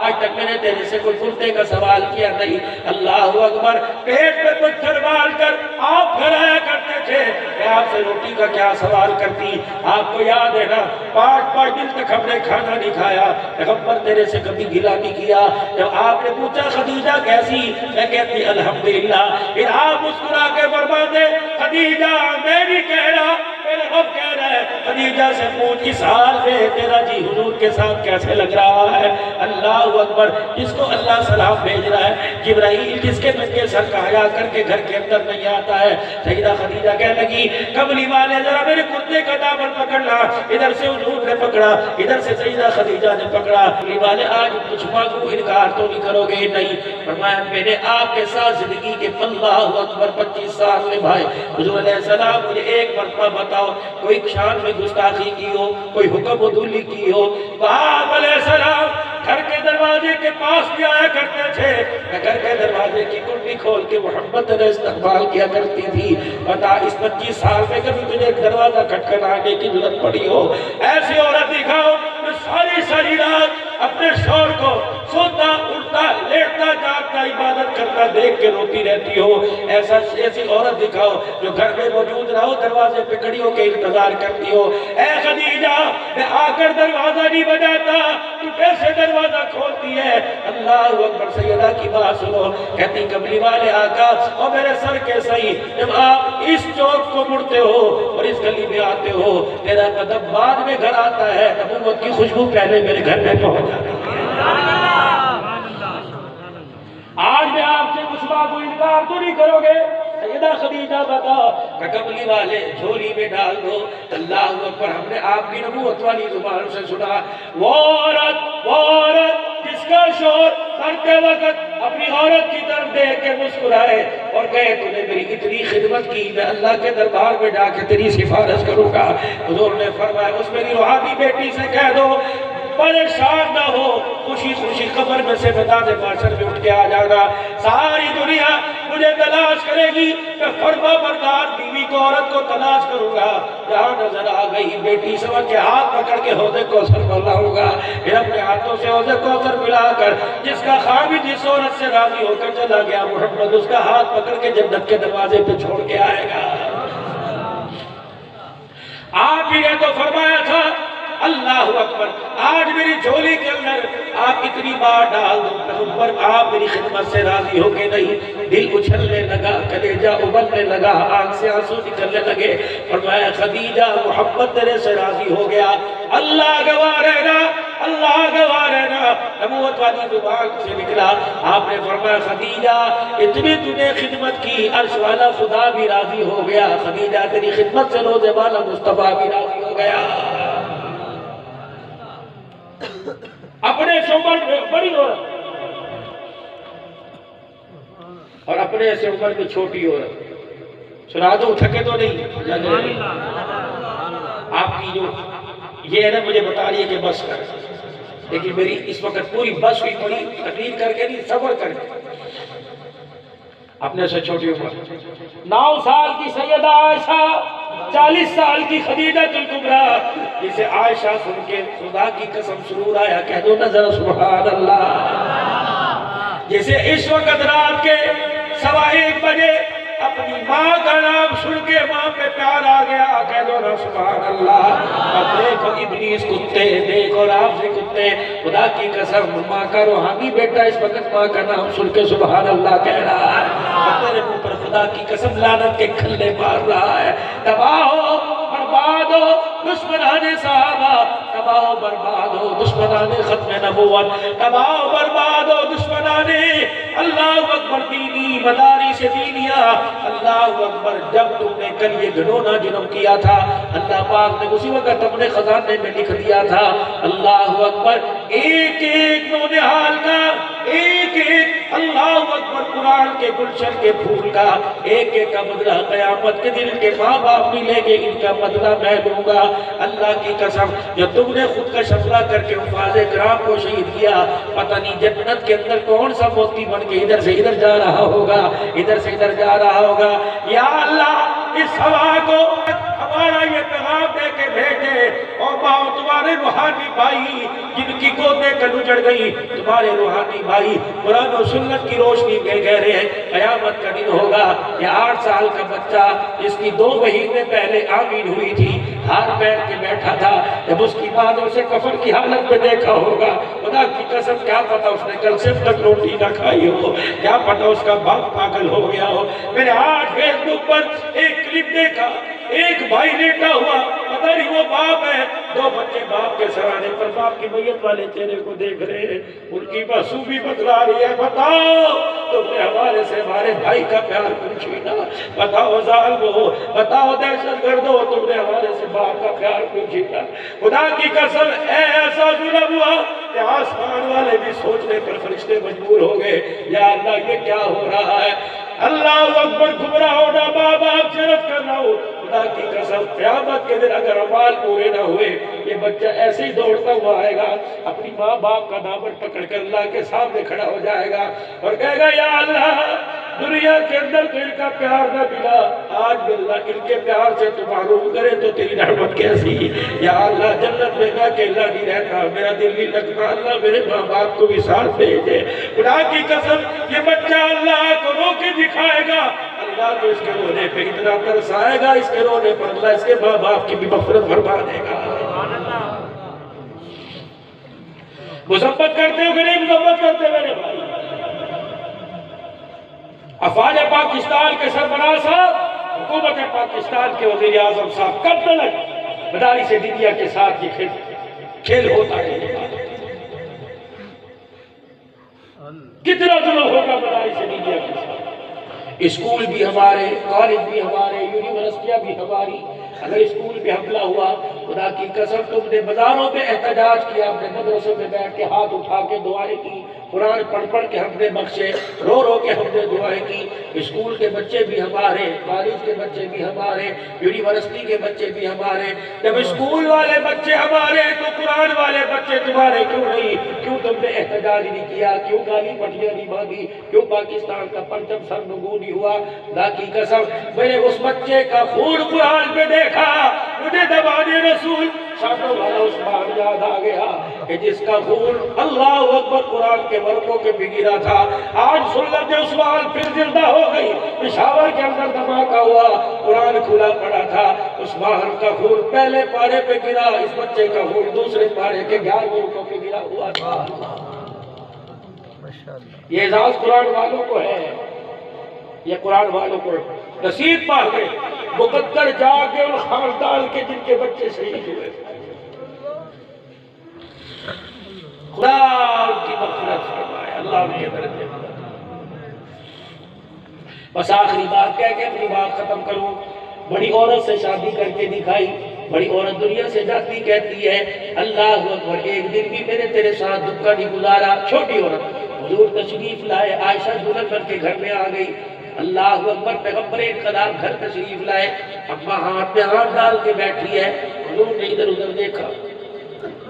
آج تک میں نے تیرے سے کوئی کرتے کا سوال کیا نہیں۔ اللہ اکبر، پیٹ پہ پتھر ڈال کر آپ گھر آیا کرتے تھے، میں آپ سے روٹی کا کیا سوال کرتی؟ آپ کو یاد ہے نا، 5 دن تک ہم نے کھانا نہیں کھایا، پیغمبر تیرے سے کبھی گلا نہیں کیا۔ جب آپ نے پوچھا خدیجہ کیسی، میں کہتی الحمدللہ، پھر آپ مسکرا کے فرماتے خدیجہ میں نہیں کہہ رہا، میرے رب کہہ رہا ہے خدیجہ سے پوچھ اس حال میں تیرا جی حضور کے ساتھ کیسے لگ رہا ہے۔ اللہ اکبر، جس کو اللہ سلام بھیج رہا ہے، جبرائیل جس کے ننگے سر کہایا کر کے گھر کے اندر نہیں آتا ہے۔ سیدہ خدیجہ کہنے لگی کملی والے ذرا میرے کرتے کا دامن پکڑنا، ادھر سے حضور نے پکڑا، ادھر سے سیدہ خدیجہ نے پکڑا۔ کملی والے آج کچھ مانگو انکار تو نہیں کرو گے؟ نہیں۔ فرمایا میں نے آپ کے ساتھ زندگی کے اللہ اکبر 25 سال نبھائے، حضور علیہ السلام مجھے ایک مرتبہ بتاؤ کوئی شان میں گستاخی کی ہو، کوئی حکم عدولی کی ہو؟ آپ علیہ السلام گھر کے دروازے کے پاس بھی آیا کرتے تھے، میں گھر کے دروازے کی کنڈی کھول کے محبت نے استقبال کیا کرتی تھی۔ بتا اس 25 سال میں کبھی تجھے دروازہ کھٹکھٹانے کی ضرورت پڑی ہو؟ ایسی عورت دکھاؤ جو ساری رات اپنے شوہر کو سوتا اٹھتا لیٹتا جاگتا عبادت کرتا دیکھ کے روتی رہتی ہو۔ ایسی عورت دکھاؤ جو گھر میں موجود نہ ہو، دروازے پہ کھڑی ہو کے انتظار کرتی ہو۔ اے خدیجہ میں آ کر دروازہ نہیں بجاتا، تو کیسے دروازہ کھولتی ہے؟ اللہ اکبر، سیدہ کی بات سنو، کہتی کملی والے آقا اور میرے سر کے سہی، جب آپ اس چوک کو مڑتے ہو اور اس گلی میں آتے ہو، میرا قدم بعد میں گھر آتا ہے، نبوت کی خوشبو پہلے میرے گھر میں پہنچ جاتی ہے۔ آج میں آپ سے کچھ بات کو انکار تو نہیں کرو گے؟ سیدہ خدیجہ بتا کہ کملی والے جھولی میں ڈال دو۔ اللہ اکبر، ہم نے آپ کی نبوت والی زبان سے سنا، وہ عورت جس کا شوہر مرتے وقت اپنی عورت کی طرف دیکھ کے مسکرائے اور کہے تو نے میری اتنی خدمت کی، میں اللہ کے دربار میں جا کے تیری سفارش کروں گا۔ حضور نے فرمایا اس میری روحانی بیٹی سے کہہ دو پریشان نہ ہو، خوشی خوشی قبر میں سے میدان محشر میں اٹھ کے آ جانا۔ ساری دنیا مجھے تلاش کرے گی، میں فرما بردار بیوی کو عورت کو تلاش کروں گا، جہاں نظر آ گئی بیٹی سمجھ کے ہاتھ پکڑ کے حوض کوثر پر لاؤں گا، پھر اپنے ہاتھوں سے حوض کوثر پلا کر جس کا خامد جس عورت سے راضی ہو کر چلا گیا محمد، اس کا ہاتھ پکڑ کے جنت کے دروازے پہ چھوڑ کے آئے گا۔ آپ ہی نے تو فرمایا تھا اللہ اکبر، آج میری جھولی کے اندر آپ اتنی بار ڈال دو، پیغمبر آپ میری خدمت سے راضی ہو کے نہیں، دل اچھلنے لگا، کلیجہ ابلنے لگا، آنکھ سے آنسو نکلنے لگے، فرمایا خدیجہ محبت تیرے سے راضی ہو گیا، اللہ گواہ رہنا، اللہ گواہ رہنا۔ نبوت والی زبان سے نکلا، آپ نے فرمایا خدیجہ اتنی تو نے خدمت کی، عرش والا خدا بھی راضی ہو گیا، خدیجہ تیری خدمت سے روزے والا مصطفیٰ بھی راضی ہو گیا۔ اپنے سے عمر میں بڑی عورت اور اپنے سے عمر میں چھوٹی عورت، سنا دو تھکے تو نہیں؟ آپ کی جو یہ ہے نا مجھے بتا رہی ہے کہ بس کر، لیکن میری اس وقت پوری بس ہوئی پڑی، تقریر کر کے نہیں صبر کر کے۔ اپنے سے چھوٹی عمر 9 سال کی سیدہ عائشہ، 40 سال کی خدیجہ الکبریٰ، جسے عائشہ سن کے خدا کی قسم سرور آیا، کہہ دو نا ذرا سبحان اللہ۔ جسے اس وقت رات کے 1:15 بجے اپنی ماں کا نام سن کے ماں پہ پیار آ گیا، کہہ دو نا سبحان اللہ۔ اب دیکھو ابلیس کتے، دیکھو رافضی کتے، خدا کی قسم ماں کا روحانی بیٹا اس وقت ماں کا نام سن کے سبحان اللہ کہہ رہا ہے، اور تیرے منہ پر خدا کی قسم لعنت کے کھلے مار رہا ہے۔ تباہ ہو برباد ہو دشمنان صحابہ، تباہ ہو برباد ہو دشمنان ختم نبوت، تباہ ہو برباد ہو دشمنان اللہ اکبر دینی مدارس دینیا۔ اللہ اکبر، جب تم نے کل یہ گھنونا جنم کیا تھا، اللہ پاک نے اسی وقت اپنے خزانے میں لکھ دیا تھا، اللہ اکبر، ایک ایک نونہال کا، ایک ایک اللہ اکبر قرآن کے گلشن کے پھول کا ایک ایک کا بدلہ قیامت کے دن کے ماں باپ ملیں گے، ان کا بدلہ میں لوں گا۔ اللہ کی قسم جو تم نے خود کا شفرہ کر کے حفاظ کرام کو شہید کیا، پتہ نہیں جنت کے اندر کون سا موتی بن کے ادھر سے ادھر جا رہا ہوگا، ادھر سے ادھر جا رہا ہوگا۔ یا اللہ اس ہوا کو ہمارا یہ پیغام دے کے بھیجے، اور ماں تمہارے روحانی بھائی جن کی گودیں کل اجڑ گئی، تمہارے روحانی بھائی قرآن و سنت کی روشنی میں کہہ رہے ہیں قیامت کا دن ہوگا، یہ 8 سال کا بچہ جس کی 2 مہینے پہلے آمین ہوئی تھی، ہاتھ پیر کے بیٹھا تھا، جب اس کی ماں نے اسے کفن کی حالت میں دیکھا ہوگا، خدا کی قسم کیا پتا اس نے کل صرف تک روٹی نہ کھائی ہو، کیا پتا اس کا باپ پاگل ہو گیا ہو۔ میں نے آج فیس بک پر ایک کلپ دیکھا، ایک بھائی لیٹا ہوا، پتہ نہیں وہ باپ ہے، 2 بچے باپ کے سرانے پر باپ کی میت والے چہرے کو دیکھ رہے ہیں، ان کی معصومی بتلا رہی ہے، بتاؤ تم نے ہمارے سے ہمارے بھائی کا پیار کیوں چھینا، بتاؤ ظالم ہو، بتاؤ دہشت گرد ہو، تم نے ہمارے سے باپ کا پیار کیوں چھینا۔ خدا کی قسم ایسا ظلم ہوا کہ آسمان والے بھی سوچنے پر فرشتے مجبور ہو گئے، یا اللہ یہ کیا ہو رہا ہے۔ اللہ اکبر، گمراہ ہونا ماں باپ سے رد کرنا ہو، خدا کی قسم قیامت کے دن اگر اعمال پورے نہ ہوئے، یہ بچہ ایسے ہی دوڑتا ہوا آئے گا، اپنی ماں باپ کا دامن پکڑ کر اللہ کے سامنے کھڑا ہو جائے گا اور کہے گا یا اللہ دنیا کے اندر تو ان کا پیار نہ ملا، آج اللہ ان کے پیار سے تو معلوم کرے تو تیری رحمت کیسی، یا اللہ جنت میں میں اکیلا نہیں رہتا، میرا دل نہیں لگتا، اللہ میرے ماں باپ کو بھی ساتھ بھیجے۔ خدا کی قسم یہ بچہ اللہ کو رو کے دکھائے گا، اللہ تو اس کے رونے پہ اتنا ترس آئے گا، اس کے رونے پر اللہ اس کے ماں باپ کی بھی مغفرت فرما دے گا۔ مذمت کرتے ہو کہ نہیں مذمت کرتے میرے بھائی؟ افواج پاکستان کے سربراہ صاحب، حکومت پاکستان کے وزیر اعظم صاحب، کب تک مدارس دینیہ کے ساتھ یہ کھیل ہوتا ہے؟ کتنا ظلم ہوگا مدارس دینیہ کے ساتھ؟ اسکول بھی ہمارے، کالج بھی ہمارے، یونیورسٹیاں بھی ہماری، اگر اسکول پہ حملہ ہوا، خدا کی قسم تم نے بازاروں میں احتجاج کیا، اپنے مدرسوں میں بیٹھ کے ہاتھ اٹھا کے دعائیں کی، قرآن پڑھ پڑھ کے ہم نے بخشے، رو رو کے ہم نے دعائیں کی۔ اسکول کے بچے بھی ہمارے، کالج کے بچے بھی ہمارے، یونیورسٹی کے بچے بھی ہمارے۔ جب اسکول والے بچے ہمارے تو قرآن والے بچے تمہارے کیوں نہیں؟ کیوں تم نے احتجاج نہیں کیا؟ کیوں گالی پٹیاں نہیں مانگی؟ کیوں پاکستان کا پرچم سرنگوں نہیں ہوا؟ خدا کی قسم میں نے اس بچے کا خون قرآن پہ دیکھا، مجھے زبان رسول شانوں والا عثمان یاد آ گیا کہ جس کا خون اللہ اکبر قرآن کے ورقوں کے بگیرا تھا، آج سنت عثمان پھر زندہ ہو گئی، پشاور کے اندر دھماکہ ہوا، قرآن کھلا پڑا تھا، عثمان کا خون پہلے پارے پہ گرا، اس بچے کا خون دوسرے پارے کے 11 رکوع پہ گرا ہوا تھا۔ یہ اعزاز قرآن والوں کو ہے، یہ قرآن والوں کو نصیب پا گئے، مقدر جاگے اور خاندان کے جن کے بچے شہید ہوئے، خدا ان کی مغفرت فرمائے، اللہ ان کے درجے میں۔ بس آخری بات کہہ کے اپنی بات ختم کروں، بڑی عورت سے شادی کر کے دکھائی، بڑی عورت دنیا سے جاتی کہتی ہے اللہ اکبر ایک دن بھی میرے تیرے ساتھ دکھ کا نہیں گزارا۔ چھوٹی عورت حضور تشریف لائے، عائشہ دلہن بن کے گھر میں آ گئی، اللہ اکبر پیغمبر خدا گھر تشریف لائے، اپنا ہاتھ میں ہاتھ ڈال کے بیٹھی ہے، حضور نے ادھر ادھر دیکھا،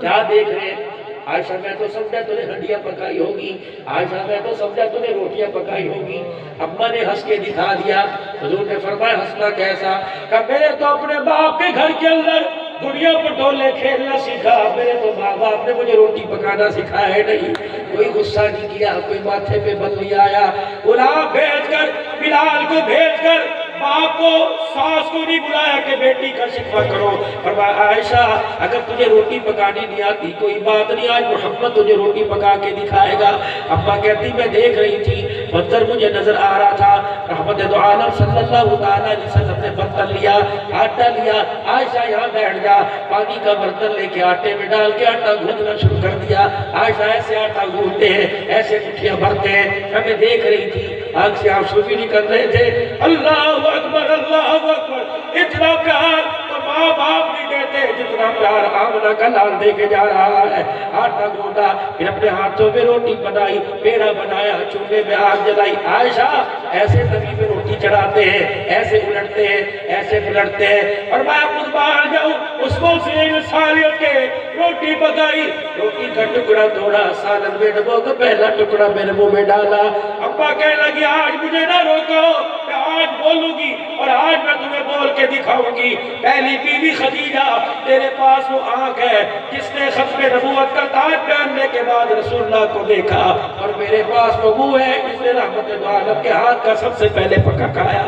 کیا دیکھ رہے ہیں؟ عائشہ میں تو سمجھا تو نے ہڈیاں پکائی ہوگی، عائشہ میں تو سمجھا تو نے روٹیاں پکائی ہوگی۔ اماں نے ہنس کے دکھا دیا، حضور نے فرمایا ہنسنا کیسا؟ کہ میں نے تو اپنے باپ کے گھر کے اندر گڑیا پٹولے کھیلنا سیکھا، میرے تو ماں باپ نے مجھے روٹی پکانا سکھایا ہے نہیں۔ کوئی غصہ نہیں کیا، کوئی ماتھے پہ بل نہیں آیا، غلام بھیج کر بلال کو بھیج کر باپ کو ساس کو نہیں بلایا کہ بیٹی کا شکوہ کرو۔ فرمایا عائشہ اگر تجھے روٹی پکانی نہیں آتی کوئی بات نہیں، آج محمد تجھے روٹی پکا کے دکھائے گا۔ ابا کہتی میں دیکھ رہی تھی، منظر مجھے نظر آ رہا تھا، رحمت دو عالم صلی اللہ علیہ وسلم نے برتن لیا، آٹا لیا، عائشہ یہاں بیٹھ جا، پانی کا برتن لے کے آٹے میں ڈال کے آٹا گوندنا شروع کر دیا۔ عائشہ ایسے آٹا گوندتے ہیں، ایسے مٹھیاں بھرتے ہیں، ہمیں دیکھ رہی تھی، آنکھ سے آنسو بھی نہیں کر رہے تھے۔ اللہ اکبر اللہ اکبر، اتنا پیار تو ماں باپ نہیں دیتے جتنا پیار آمنہ کا لال دے کے جا رہا ہے۔ آٹا گوندا، پھر اپنے ہاتھوں میں روٹی بنائی، پیڑا بنایا، چولہے میں آگ جلائی۔ عائشہ ایسے تبھی پہ روٹی چڑھاتے ہیں، ایسے الٹتے ہیں، ایسے پلٹتے ہیں، اور میں خود باہر جاؤں اس کو سے انسانیت کے روٹی پکائی، روٹی کا ٹکڑا توڑا، سالن میں ڈبو کا پہلا ٹکڑا میرے منہ میں ڈالا۔ ابا کہنے لگی آج مجھے نہ روکو، میں آج بولوں گی اور آج میں تمہیں بول کے دکھاؤں گی. پہلی بیوی خدیجہ، تیرے پاس وہ آنکھ ہے جس نے ختم نبوت کا تاج پہننے کے بعد رسول اللہ کو دیکھا، اور میرے پاس وہ منہ ہے جس نے رحمت دو عالم کے ہاتھ کا سب سے پہلے پکا کھایا.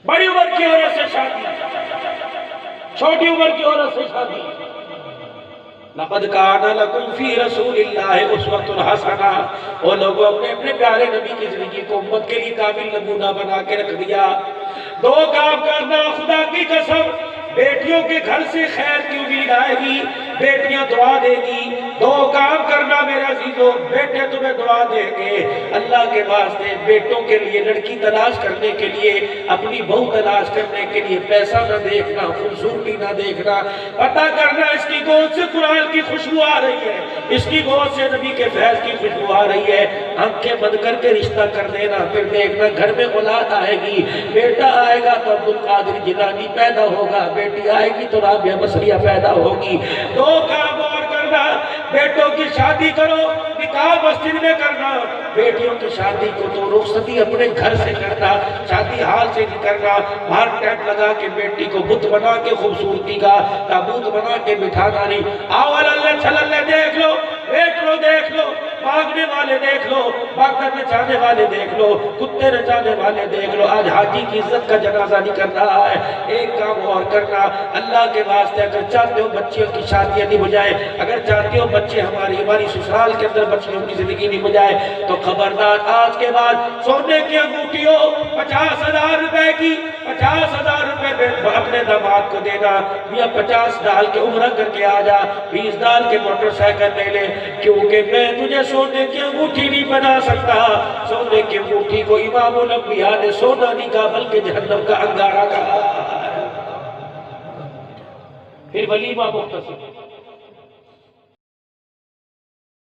بڑی عمر کی عورت سے شادی، چھوٹی عمر کی عورت سے شادی. لقد کان لکم فی رسول اللہ اسوۃ حسنہ. وہ لوگوں اپنے اپنے پیارے نبی کی زندگی کو امت کے لیے کامل نمونہ بنا کے رکھ دیا. دو کام کرنا، خدا کی قسم بیٹیوں کے گھر سے خیر کی امید آئے گی، بیٹیاں دعا دے گی. دو کام کرنا میرے عزیزوں، بیٹے تمہیں دعا دیں گے. اللہ کے واسطے بیٹوں کے لیے لڑکی تلاش کرنے کے لیے، اپنی بہو تلاش کرنے کے لیے پیسہ نہ دیکھنا، خوبصورتی نہ دیکھنا، پتہ کرنا اس کی گود سے قرآن کی خوشبو آ رہی ہے، اس کی گود سے نبی کے فیض کی خوشبو آ رہی ہے. آنکھیں بند کر کے رشتہ کر دینا، پھر دیکھنا گھر میں اولاد آئے گی. بیٹا آئے گا تو عبد القادر جیلانی پیدا ہوگا، بیٹی آئے گی تو رابعہ بصریہ پیدا ہوگی. دو کام اور کرنا، بیٹوں کی شادی کرو، نکاح مسجد میں کرنا. بیٹیوں کی شادی کو تو رخصتی اپنے گھر سے کرنا، شادی حال سے نہیں کرنا. باہر ٹینٹ لگا کے بیٹی کو بت بنا کے خوبصورتی کا تابوت بنا کے بٹھانا نہیں. آؤ اللہ چھللے دیکھ لو، بیٹھ لو دیکھ لو، بھاگنے والے دیکھ لو، بھاگ کر نچانے والے دیکھ لو، کتے نچانے والے دیکھ لو. آج حاجی کی عزت کا جنازہ نہیں کر رہا ہے. ایک کام اور کرنا، اللہ کے واسطے اگر چاہتے ہو بچیوں کی شادیاں نہیں ہو جائے، اگر چاہتے ہو بچے ہماری سسرال کے اندر بچیوں کی زندگی نہیں ہو جائے، تو خبردار آج کے بعد سونے کی انگوٹھی ہو 50,000 روپے کی، 50,000 روپے اپنے داماد کو دینا. یا 50 ڈال کے عمرہ کر کے آ جا، 20 ڈال کے موٹر سائیکل لے لے، کیونکہ میں تجھے سونے کی انگوٹھی نہیں بنا سکتا. سونے کی انگوٹھی کو امام الانبیاء نے سونا نہیں کہا بلکہ جہنم کا انگارہ کہا. پھر ولیمہ مختصر